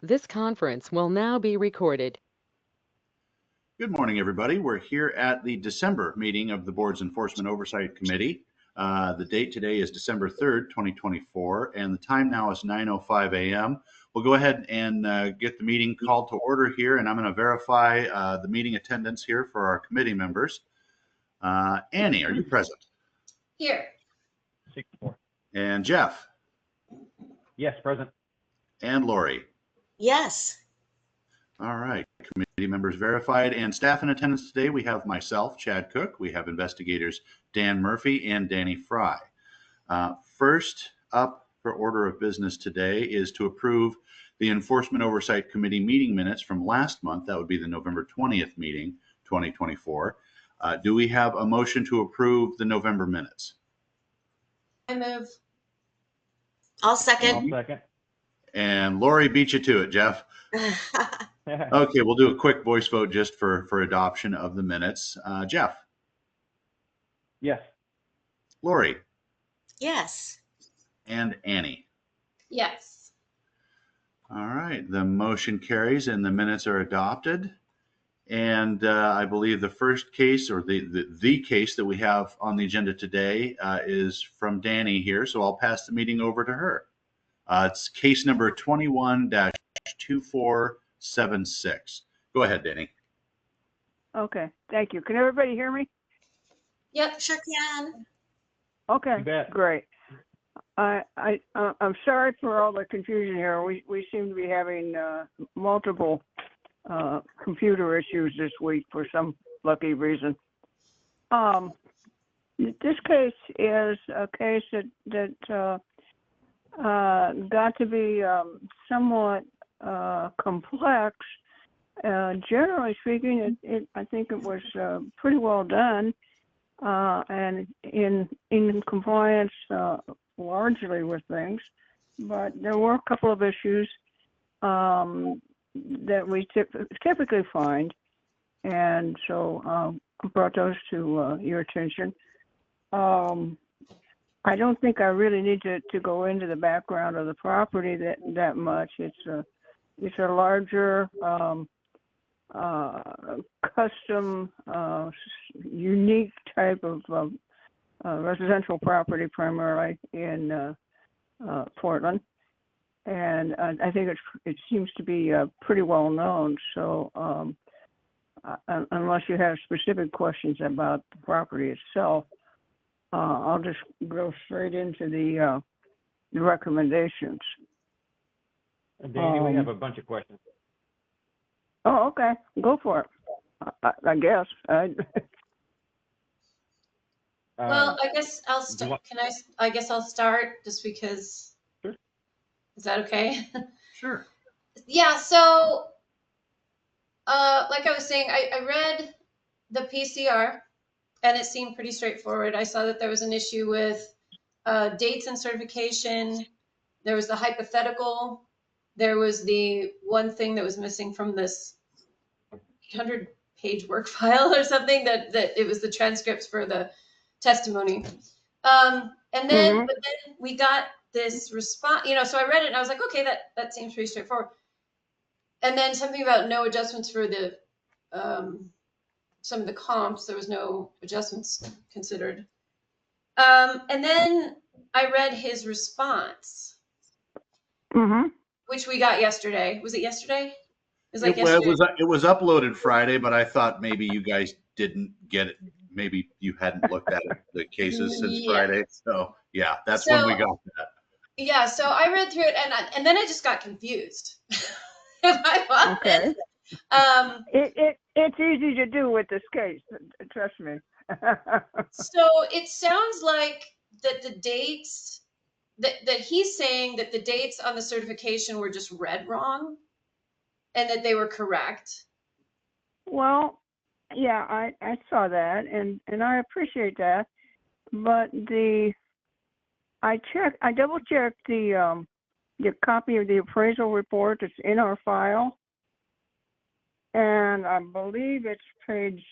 This conference will now be recorded. Good morning, everybody. We're here at the December meeting of the Board's Enforcement Oversight Committee. The date today is December 3rd, 2024, and the time now is 9:05 a.m. We'll go ahead and get the meeting called to order here, and I'm going to verify the meeting attendance here for our committee members. Annie, are you present? Here. 64. And Jeff? Yes, present. And Lori? Yes. All right, committee members verified, and staff in attendance today. We have myself, Chad Cook. We have investigators Dan Murphy and Danny Fry. First up for order of business today is to approve the Enforcement Oversight Committee meeting minutes from last month. That would be the November 20th meeting, 2024. Do we have a motion to approve the November minutes? I move. I'll second. I'll second. And Lori beat you to it, Jeff. Okay, we'll do a quick voice vote just for adoption of the minutes. Jeff? Yes. Lori? Yes. And Annie? Yes. All right, the motion carries and the minutes are adopted. And I believe the first case, or the case that we have on the agenda today is from Danny here, so I'll pass the meeting over to her. It's case number 21-2476. Go ahead, Danny. Okay, thank you. Can everybody hear me? Yep, sure can. Okay, You bet. great. I'm sorry for all the confusion here. We seem to be having multiple computer issues this week for some lucky reason. This case is a case that got to be somewhat complex. Generally speaking, I think it was pretty well done and in compliance largely with things, but there were a couple of issues that we typically find, and so I brought those to your attention. I don't think I really need to go into the background of the property that much. It's a larger custom unique type of residential property, primarily in Portland, and I think it seems to be pretty well known. So unless you have specific questions about the property itself, I'll just go straight into the recommendations. Danny, we have a bunch of questions. Oh, okay. Go for it. I guess. Well, I guess I'll start. I guess I'll start just because. Sure. Is that okay? Sure. Yeah. So, like I was saying, I read the PCR, and it seemed pretty straightforward. I saw that there was an issue with dates and certification. There was the hypothetical. There was the one thing that was missing from this 100-page work file or something, that it was the transcripts for the testimony. And then, but then we got this response, so I read it and I was like, okay, that seems pretty straightforward. And then something about no adjustments for the, some of the comps, there was no adjustments considered. And then I read his response, which we got yesterday. Was it yesterday? It was uploaded Friday, but I thought maybe you guys didn't get it. Maybe you hadn't looked at it, the cases since Friday. So yeah, that's when we got that. Yeah, so I read through it and then I just got confused. If I'm honest. Okay. It's easy to do with this case, trust me. So it sounds like that the dates that he's saying that the dates on the certification were just read wrong and that they were correct. Well, yeah, I saw that and I appreciate that, but I double checked the copy of the appraisal report that's in our file, and I believe it's page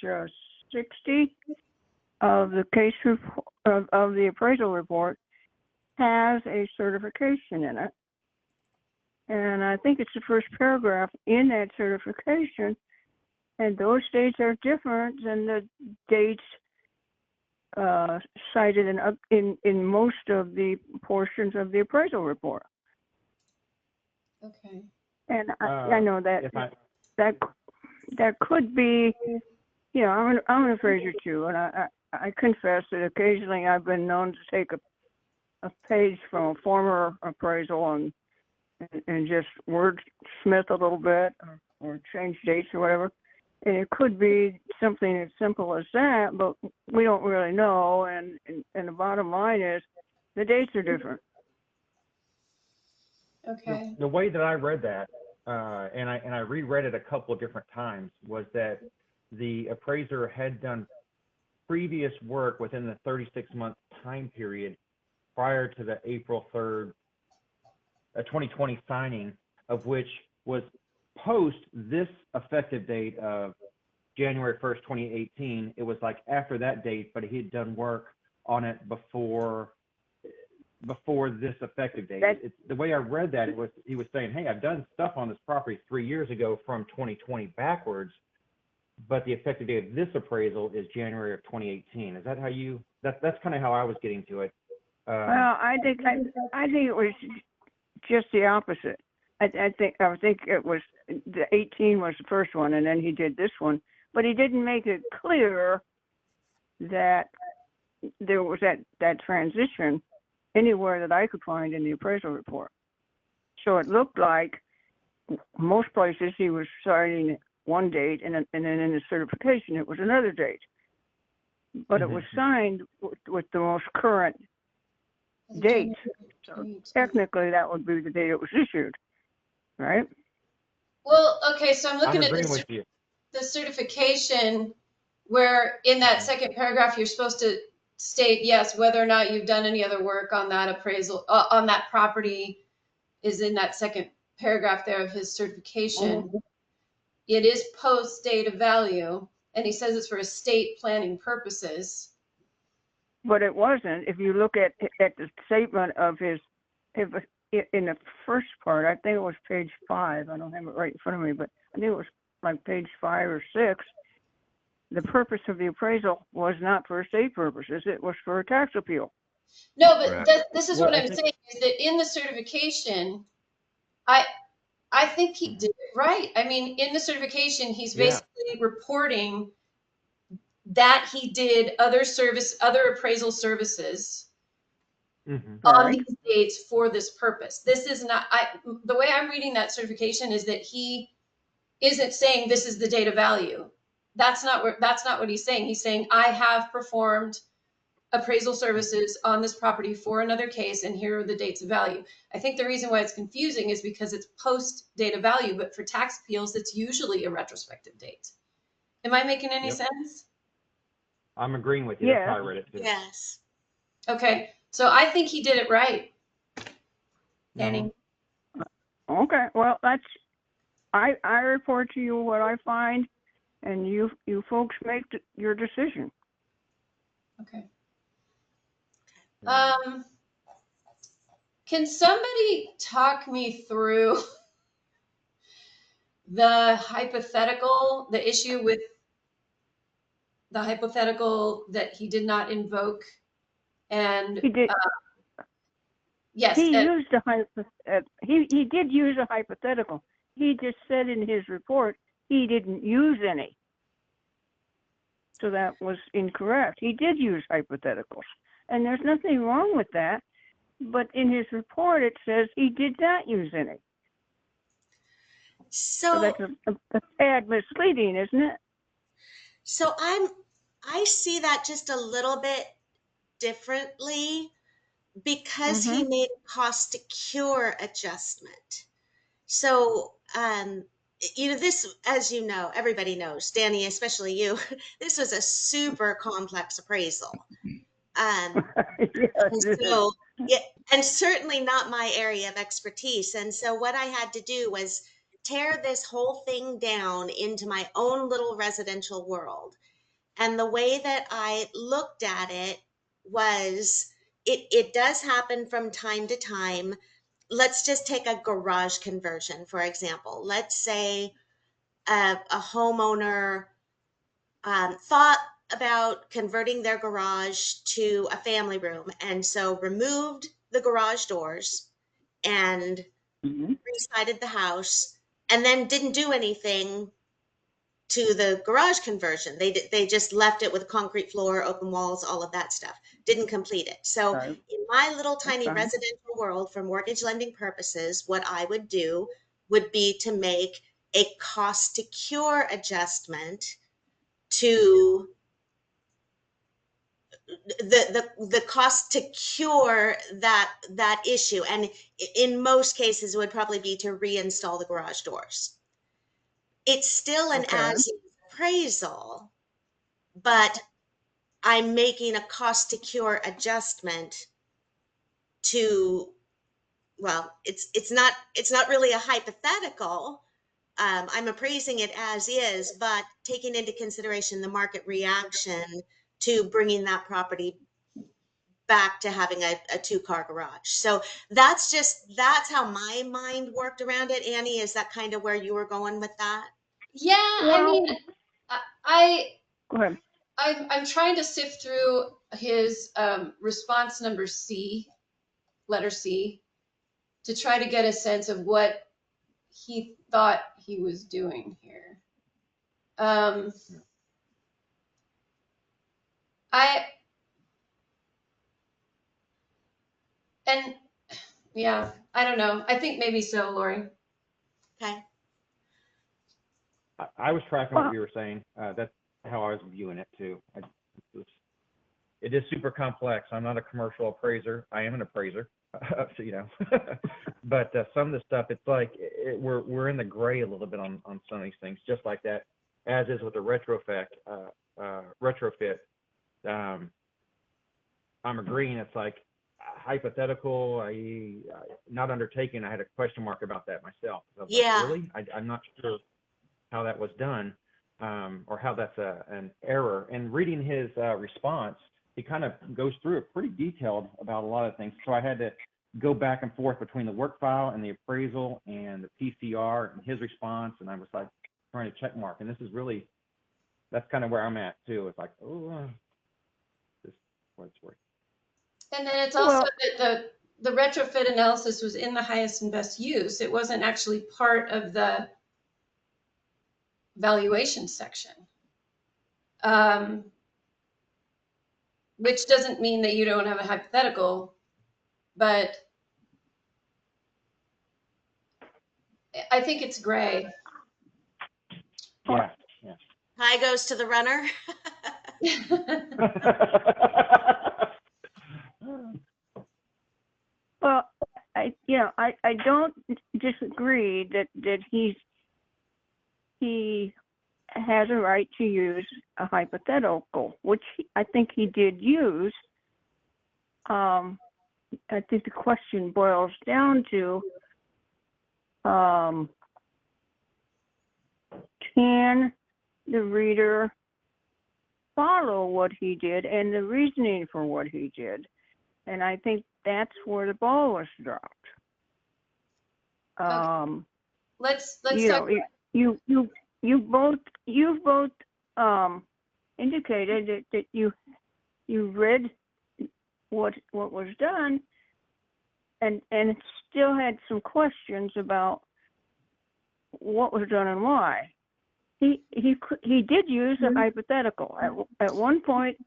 60 of the case of the appraisal report has a certification in it. And I think it's the first paragraph in that certification. And those dates are different than the dates cited in most of the portions of the appraisal report. Okay. And I know that If I, that could be, you know, I'm an appraiser too, and I confess that occasionally I've been known to take a page from a former appraisal and just wordsmith a little bit or change dates or whatever. And it could be something as simple as that, but we don't really know. And the bottom line is the dates are different. Okay. the way that I read that, and I reread it a couple of different times, was that the appraiser had done previous work within the 36-month time period prior to the April 3rd, 2020 signing, of which was post this effective date of January 1st, 2018. It was like after that date, but he had done work on it before this effective date. The way I read that, it was he was saying, hey, I've done stuff on this property 3 years ago from 2020 backwards, but the effective date of this appraisal is January of 2018. Is that how you? That's kind of how I was getting to it. Well, I think it was just the opposite. I think it was the 18 was the first one, and then he did this one, but he didn't make it clear that there was that transition anywhere that I could find in the appraisal report. So it looked like most places he was citing one date, and then in the certification it was another date. But it was signed with the most current date. So technically that would be the date it was issued, right? Well, okay, so I'm looking at agreeing with you. the certification where in that second paragraph you're supposed to state, yes, whether or not you've done any other work on that appraisal, on that property is in that second paragraph there of his certification. It is post date of value, and he says it's for estate planning purposes. But it wasn't. If you look at the statement of his, in the first part, I think it was page 5. I don't have it right in front of me, but I think it was like page 5 or 6. The purpose of the appraisal was not for estate purposes. It was for a tax appeal. No, but Correct. this is Well, what I I'm think- saying is that in the certification, I think he did it right. I mean, in the certification, he's Yeah. basically reporting that he did other appraisal services Mm-hmm. on Right. these dates for this purpose. This is not, the way I'm reading that certification is that he isn't saying this is the date of value. That's not what he's saying. He's saying, I have performed appraisal services on this property for another case, and here are the dates of value. I think the reason why it's confusing is because it's post date of value, but for tax appeals, it's usually a retrospective date. Am I making any Yep. sense? I'm agreeing with you. Yeah. That's how I read it too. Yes. Okay, so I think he did it right. Danny? Okay. Well, I report to you what I find, and you folks make your decision. Okay. Can somebody talk me through the issue with the hypothetical that he did not invoke? And He did. yes, He used he did use a hypothetical. He just said in his report he didn't use any. So that was incorrect. He did use hypotheticals, and there's nothing wrong with that. But in his report, it says he did not use any. So that's a tad misleading, isn't it? So I see that just a little bit differently because he made a cost to cure adjustment. So, this, as you know, everybody knows, Danny, especially you, this was a super complex appraisal. So, yeah, and certainly not my area of expertise. And so what I had to do was tear this whole thing down into my own little residential world. And the way that I looked at it was it does happen from time to time. let's just take a garage conversion, for example. Let's say a homeowner thought about converting their garage to a family room, and so removed the garage doors and resided the house, and then didn't do anything to the garage conversion. They just left it with concrete floor, open walls, all of that stuff. Didn't complete it. So Right. in my little tiny Okay. residential world, for mortgage lending purposes, what I would do would be to make a cost to cure adjustment to the cost to cure that issue. And in most cases, it would probably be to reinstall the garage doors. It's still an Okay. as-is appraisal, but I'm making a cost to cure adjustment to, well, it's not really a hypothetical. I'm appraising it as is, but taking into consideration the market reaction to bringing that property back to having a two-car garage. So that's how my mind worked around it. Annie, is that kind of where you were going with that? Yeah, I Well, mean, I go ahead. I'm trying to sift through his response number C, letter C, to try to get a sense of what he thought he was doing here. And yeah, I don't know. I think maybe so, Lori. Okay. I was tracking what you were saying. That's how I was viewing it too. It is super complex. I'm not a commercial appraiser. I am an appraiser, so, you know. But some of the stuff, it's like we're in the gray a little bit on some of these things, just like that, as is with the retrofit. I'm agreeing. It's like hypothetical. I not undertaken. I had a question mark about that myself. I was Yeah. like, really? I'm not sure how that was done, or how that's an error. And reading his response, he kind of goes through it pretty detailed about a lot of things. So I had to go back and forth between the work file and the appraisal and the PCR and his response, and I was like trying to check mark. And this is really, that's kind of where I'm at too. It's like, oh, this is what it's worth. And then it's also that the retrofit analysis was in the highest and best use. It wasn't actually part of the valuation section, which doesn't mean that you don't have a hypothetical, but I think it's gray. Yeah. High goes to the runner. Well, I don't disagree that he has a right to use a hypothetical, which I think he did use. I think the question boils down to, can the reader follow what he did and the reasoning for what he did? And I think that's where the ball was dropped. Let's You talk. know, you've both indicated that you read what was done and still had some questions about what was done and why. He did use a hypothetical. At one point,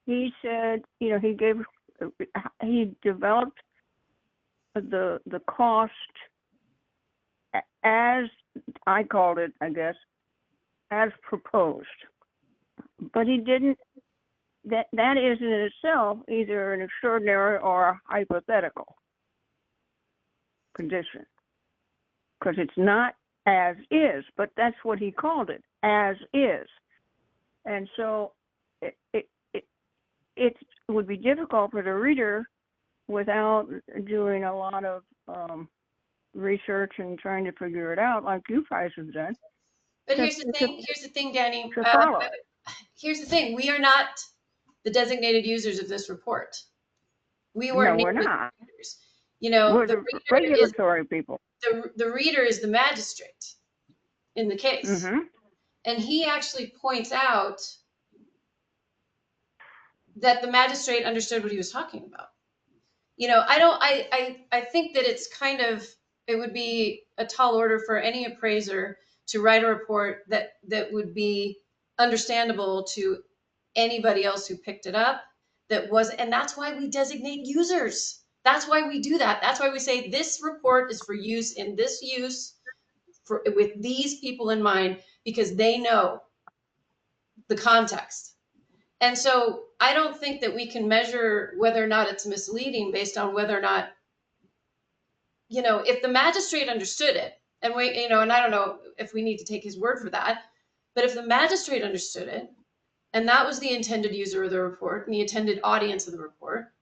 he said, you know, he developed the cost as I called it, I guess, as proposed. But he didn't. That is in itself either an extraordinary or a hypothetical condition, because it's not as is, but that's what he called it, as is. And so it would be difficult for the reader without doing a lot of research and trying to figure it out, like you guys have done. But here's the thing, Danny. To follow. Here's the thing: we are not the designated users of this report. We No, weren't we're named as not. users. You know, We're the the reader is regulatory people. the reader is the magistrate in the case. Mm-hmm. And he actually points out that the magistrate understood what he was talking about. You know, I think that it's kind of, it would be a tall order for any appraiser to write a report that would be understandable to anybody else who picked it up. And that's why we designate users. That's why we do that. That's why we say this report is for use in this use with these people in mind, because they know the context. And so I don't think that we can measure whether or not it's misleading based on whether or not, you know, if the magistrate understood it, and and I don't know if we need to take his word for that, but if the magistrate understood it, and that was the intended user of the report and the intended audience of the report,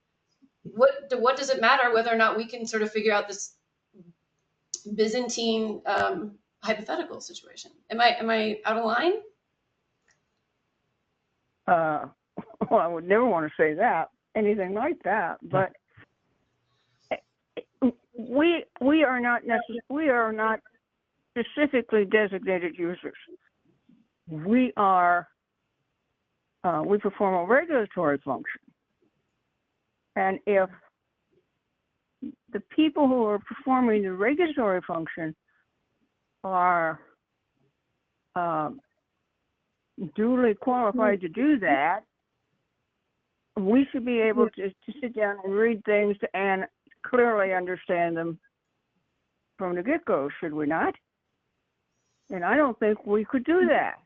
what does it matter whether or not we can sort of figure out this Byzantine hypothetical situation? Am I out of line? Well, I would never want to say that, anything like that, but we are not specifically designated users. We perform a regulatory function. And if the people who are performing the regulatory function are duly qualified to do that, we should be able to sit down and read things and clearly understand them from the get-go, should we not? And I don't think we could do that.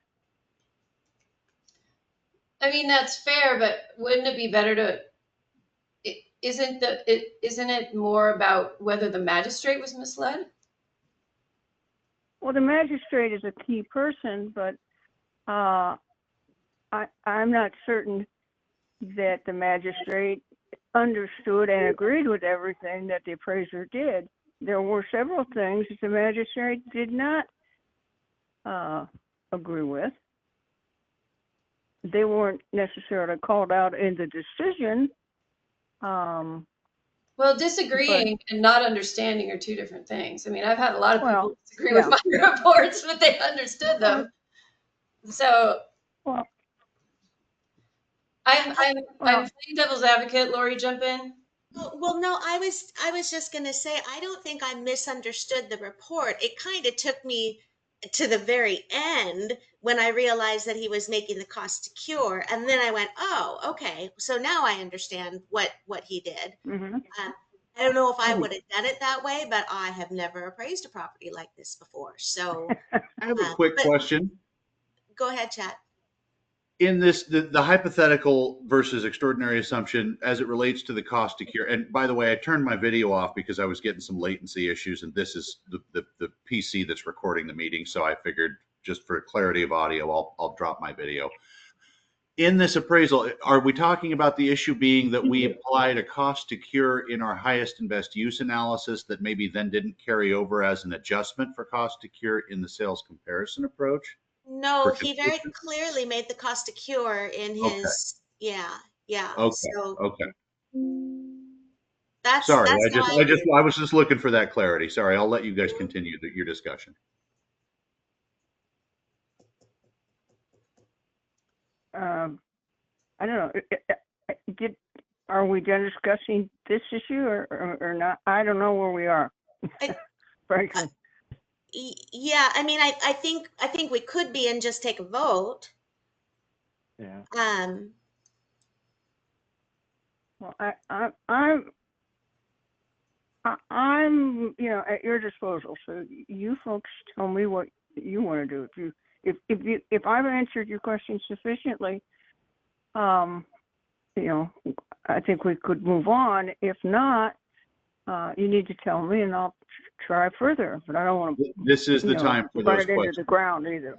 I mean, that's fair, but wouldn't it be better to, isn't it more about whether the magistrate was misled? Well, the magistrate is a key person, but I'm not certain that the magistrate understood and agreed with everything that the appraiser did. There were several things that the magistrate did not agree with. They weren't necessarily called out in the decision. Well, disagreeing and not understanding are two different things. I mean, I've had a lot of people disagree with my reports, but they understood them. So well, I'm playing devil's advocate. Lori, jump in. Well, no, I was just going to say, I don't think I misunderstood the report. It kind of took me to the very end when I realized that he was making the cost to cure. And then I went, oh, okay. So now I understand what he did. mm-hmm. I don't know if I would have done it that way, but I have never appraised a property like this before. So I have a quick question. Go ahead, Chad. In this, the hypothetical versus extraordinary assumption as it relates to the cost to cure. And by the way, I turned my video off because I was getting some latency issues, and this is the PC that's recording the meeting. So I figured, just for clarity of audio, I'll drop my video. In this appraisal, are we talking about the issue being that we applied a cost to cure in our highest and best use analysis that maybe then didn't carry over as an adjustment for cost to cure in the sales comparison approach? No, he very clearly made the cost to cure in his, yeah. Okay. So okay. Sorry, I was just looking for that clarity. Sorry, I'll let you guys continue your discussion. I don't know. Are we done discussing this issue or not? I don't know where we are, frankly. Yeah, I mean, I think we could be and just take a vote. Yeah. Well, I'm at your disposal. So you folks tell me what you want to do. If I've answered your question sufficiently, I think we could move on. If not, you need to tell me, and I'll try further. But I don't want to. This is the time for run those it into questions. the ground either.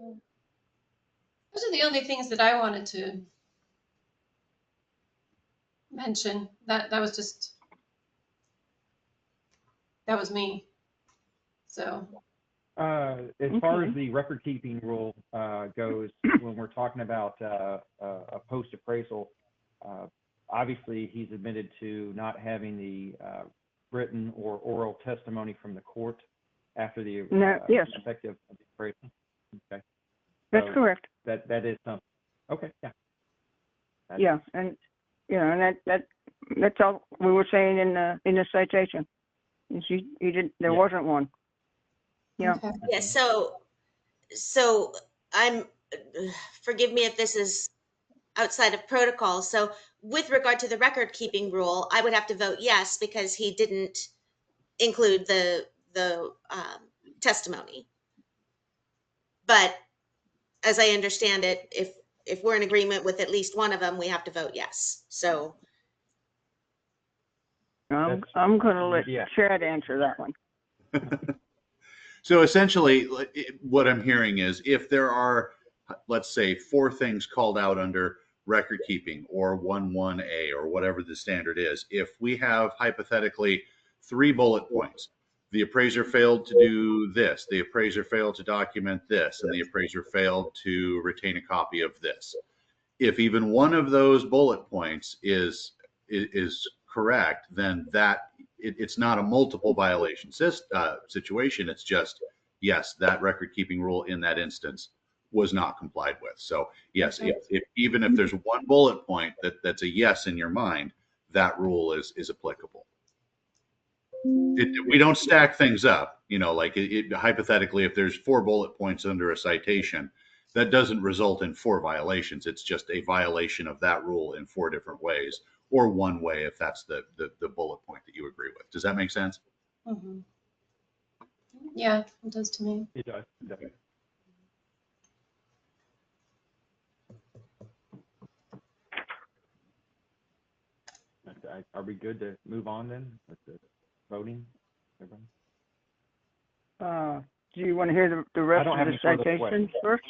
Those are the only things that I wanted to mention. That was me. So. As far as the record keeping rule goes, when we're talking about a post appraisal, obviously he's admitted to not having the written or oral testimony from the court after the No, yes, effective appraisal? Okay. that's So correct. that is something. Okay, yeah. That- Yeah, and that's all we were saying in the citation. And he didn't. There Yeah. wasn't one. Yeah. Okay. Yeah, so I'm, forgive me if this is outside of protocol. So with regard to the record keeping rule, I would have to vote yes because he didn't include the testimony. But as I understand it, if we're in agreement with at least one of them, we have to vote yes. So I'm going to let Yeah. Chad answer that one. So essentially, what I'm hearing is if there are, let's say, 4 things called out under record keeping or 11A or whatever the standard is, if we have hypothetically 3 bullet points, the appraiser failed to do this, the appraiser failed to document this, and the appraiser failed to retain a copy of this. If even one of those bullet points is correct, then it's not a multiple violation situation. It's just, yes, that record keeping rule in that instance was not complied with. So yes, even if there's one bullet point that's a yes in your mind, that rule is applicable. We don't stack things up, like hypothetically, if there's 4 bullet points under a citation, that doesn't result in 4 violations. It's just a violation of that rule in 4 different ways, or one way if that's the bullet point that you agree with. Does that make sense? Mm-hmm. Yeah, it does to me. It does. Definitely. Okay. Are we good to move on then with the voting? Everybody? Do you want to hear the rest of the citation first?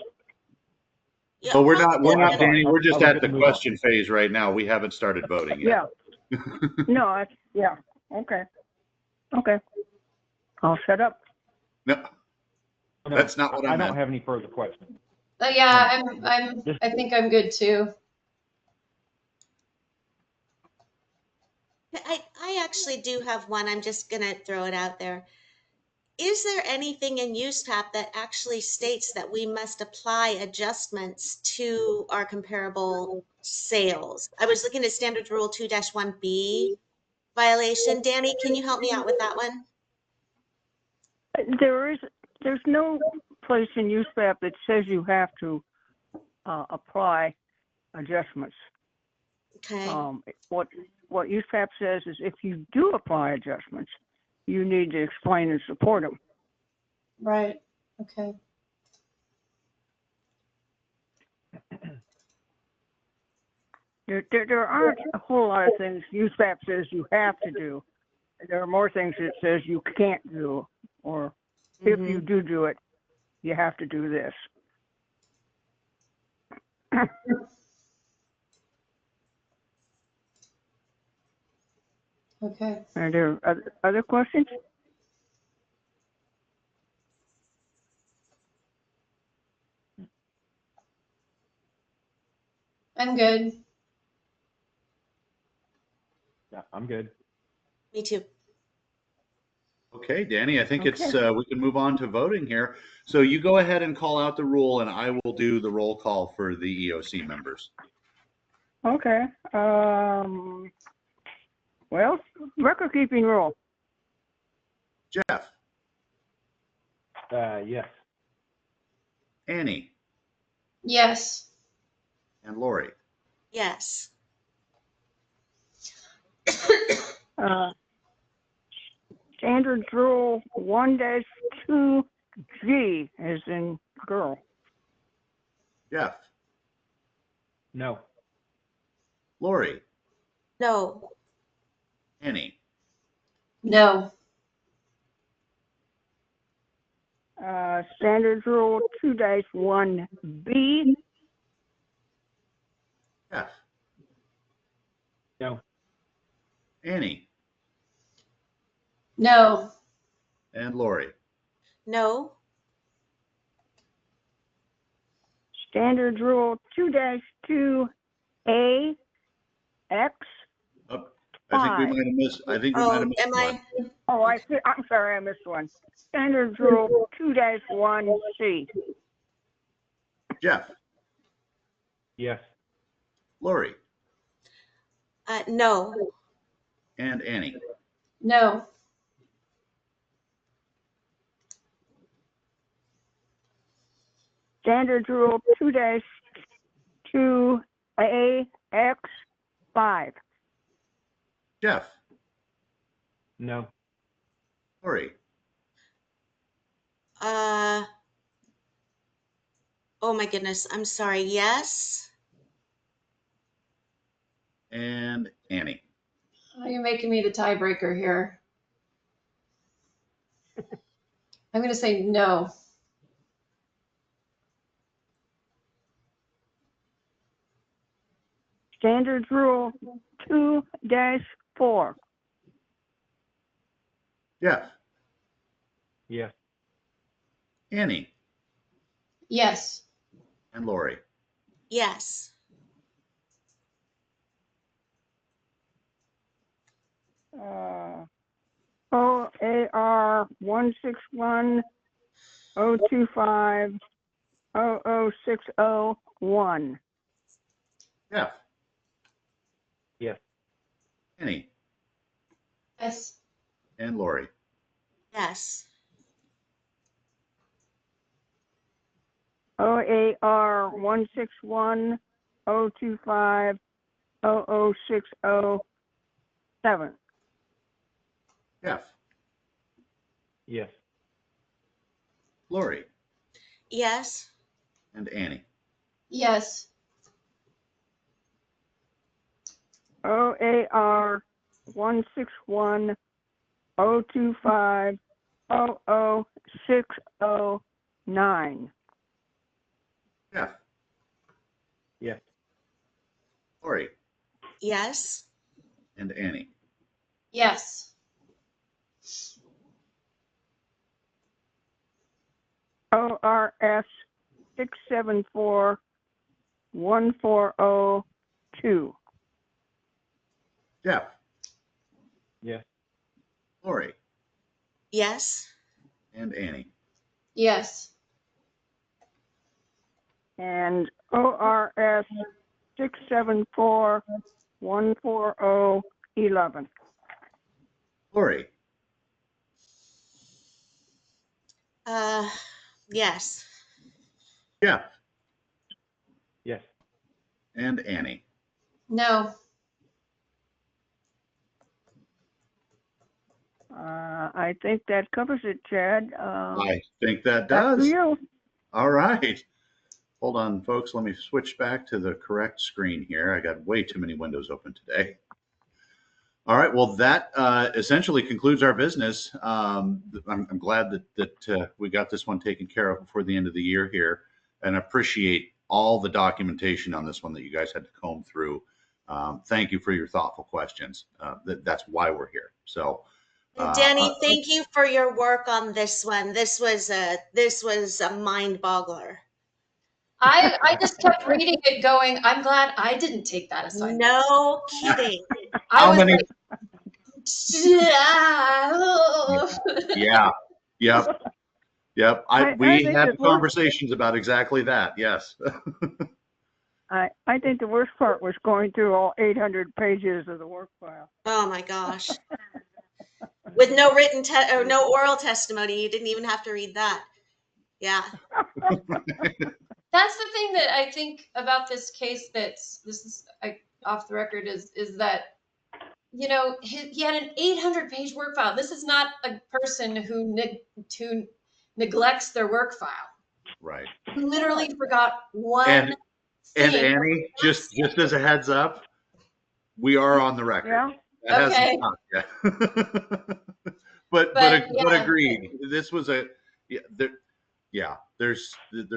yeah, But we're not, sorry. Danny. We're just I was at the gonna move on. question phase right now. We haven't started voting yet. Yeah. No, yeah. Okay. I'll shut up. No, No, that's not what I I meant. don't have any further questions. Yeah, I think I'm good too. I actually do have one. I'm just going to throw it out there. Is there anything in USPAP that actually states that we must apply adjustments to our comparable sales? I was looking at Standard Rule 2-1B violation. Danny, can you help me out with that one? There's no place in USPAP that says you have to apply adjustments. Okay. What USPAP says is if you do apply adjustments, you need to explain and support them. Right. Okay. There aren't a whole lot of things USPAP says you have to do. There are more things it says you can't do, or if you do it, you have to do this. Okay. Are there other questions? I'm good. Yeah, I'm good. Me too. Okay, Danny, I think Okay. it's we can move on to voting here. So you go ahead and call out the rule, and I will do the roll call for the EOC members. Okay. Well, record keeping rule. Jeff, Yes. Annie, Yes. and Lori. Yes. Standards rule 1-2G as in girl. Jeff, No. Lori, No. Annie, No. Standards rule 2-1B. Jeff, No. Annie, No. and Lori. No. Standards rule 2-2A X. I think we 5. might have missed. I think we might have Oh, missed am one. I? Oh, I'm sorry, I missed one. Standards Rule 2-1C. Jeff, Yes. Lori, No. and Annie. No. Standards Rule 2-2AX5. Jeff, No. Lori, Oh my goodness. I'm sorry. Yes. and Annie. Oh, you're making me the tiebreaker here. I'm going to say no. Standards Rule 2-4. Jeff, Yes. Annie, Yes. and Lori. Yes. OAR 161-025-00601. Jeff, Yes. Annie, Yes. and Lori. Yes. OAR 161-025-00607. Jeff, Yes. Lori, Yes. and Annie. Yes. OAR 161-025-00609. Jeff, Yes. Lori, Yes. and Annie. Yes. ORS 674-1402. Jeff, Yes. Lori, Yes. and Annie. Yes. And ORS 674-14011. Lori, Yes. Jeff, Yes. and Annie. No. I think that covers it, Chad. I think that Back to does. you. All right. Hold on, folks. Let me switch back to the correct screen here. I got way too many windows open today. All right. Well, that essentially concludes our business. I'm glad that we got this one taken care of before the end of the year here, and appreciate all the documentation on this one that you guys had to comb through. Thank you for your thoughtful questions. That's why we're here. So, Danny, thank you for your work on this one. This was a mind boggler. I just kept reading it going, I'm glad I didn't take that assignment. No kidding. I was many? like, Yeah. Yep. Yep. I We think had the worst- conversations about exactly that. Yes. I think the worst part was going through all 800 pages of the work file. Oh my gosh. With no written or no oral testimony, you didn't even have to read that. Yeah. that's the thing that I think about this case this is off the record is that, you know, he had an 800-page work file. This is not a person who neglects their work file. Right. He literally forgot one And thing. Annie, just as a heads up, we are on the record. Yeah. That Okay. hasn't stopped yet. but yeah. agreed. This was there's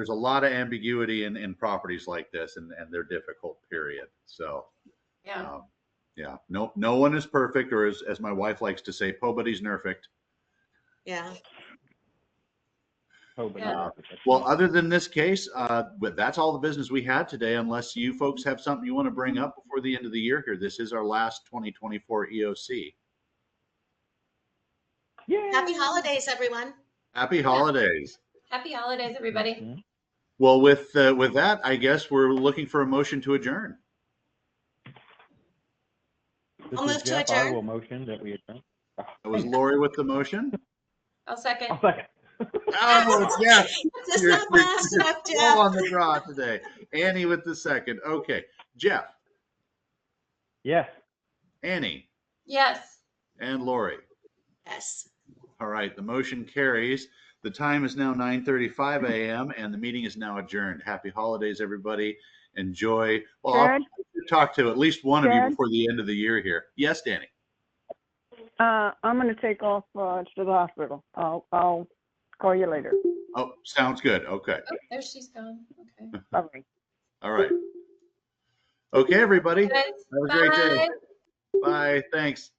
a lot of ambiguity in properties like this, and they're difficult. Period. So Yeah. no one is perfect, or as my wife likes to say, nobody's perfect. Yeah. But Yeah. no, Well, other than this case, but that's all the business we had today, unless you folks have something you want to bring up before the end of the year here. This is our last 2024 EOC. yeah. Happy holidays, everyone. Happy holidays. Happy holidays, everybody. Mhm. Well, with that, I guess we're looking for a motion to adjourn. This I'll is move to Jeff. I adjourn. will motion that we adjourn. Oh, It was Lori with the motion. I'll second. I'll second. Oh, Jeff. Just You're, that last you're step, so Jeff. on the draw today. Annie with the second. Okay. Jeff, Yes. Annie, Yes. and Lori. Yes. All right. The motion carries. The time is now 9:35 a.m. and the meeting is now adjourned. Happy holidays, everybody. Enjoy. Well, Chad? I'll talk to at least one of you Chad? before the end of the year here. Yes, Danny. I'm going to take off to the hospital. I'll call you later. Oh, sounds good. Okay. Oh, there she's gone. Okay. Bye. All right. Okay, everybody. Guys, Have a great day. bye. Bye. Thanks.